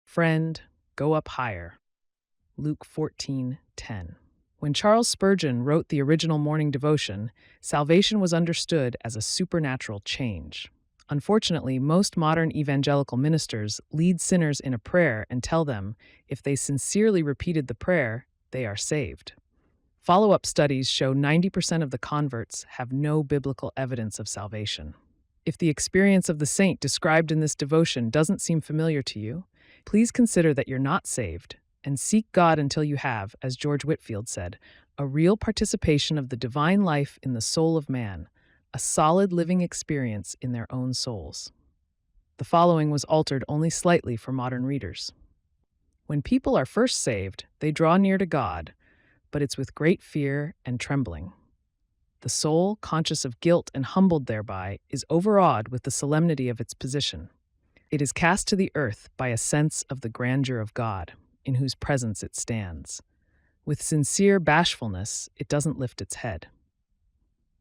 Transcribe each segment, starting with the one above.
Friend, go up higher. Luke 14:10. When Charles Spurgeon wrote the original morning devotion, salvation was understood as a supernatural change. Unfortunately, most modern evangelical ministers lead sinners in a prayer and tell them if they sincerely repeated the prayer, they are saved. Follow-up studies show 90% of the converts have no biblical evidence of salvation. If the experience of the saint described in this devotion doesn't seem familiar to you, please consider that you're not saved and seek God until you have, as George Whitefield said, a real participation of the divine life in the soul of man, a solid living experience in their own souls. The following was altered only slightly for modern readers. When people are first saved, they draw near to God, but it's with great fear and trembling. The soul, conscious of guilt and humbled thereby, is overawed with the solemnity of its position. It is cast to the earth by a sense of the grandeur of God, in whose presence it stands. With sincere bashfulness, it doesn't lift its head.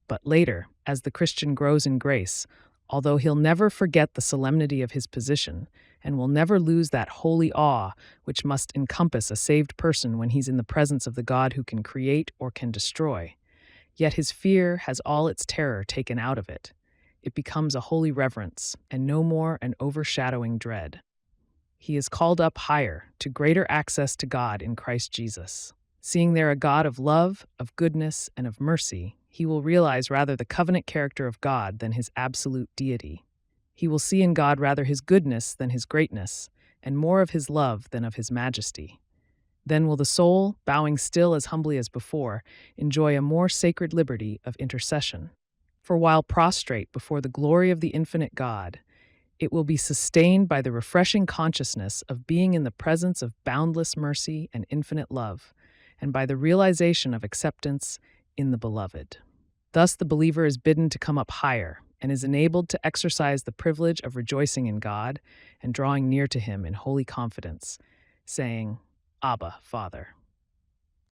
But later, as the Christian grows in grace, although he'll never forget the solemnity of his position, and will never lose that holy awe which must encompass a saved person when he's in the presence of the God who can create or can destroy, yet his fear has all its terror taken out of it. It becomes a holy reverence, and no more an overshadowing dread. He is called up higher, to greater access to God in Christ Jesus. Seeing there a God of love, of goodness, and of mercy, he will realize rather the covenant character of God than his absolute deity. He will see in God rather his goodness than his greatness, and more of his love than of his majesty. Then will the soul, bowing still as humbly as before, enjoy a more sacred liberty of intercession. For while prostrate before the glory of the infinite God, it will be sustained by the refreshing consciousness of being in the presence of boundless mercy and infinite love, and by the realization of acceptance in the Beloved. Thus the believer is bidden to come up higher and is enabled to exercise the privilege of rejoicing in God and drawing near to him in holy confidence, saying, Abba, Father.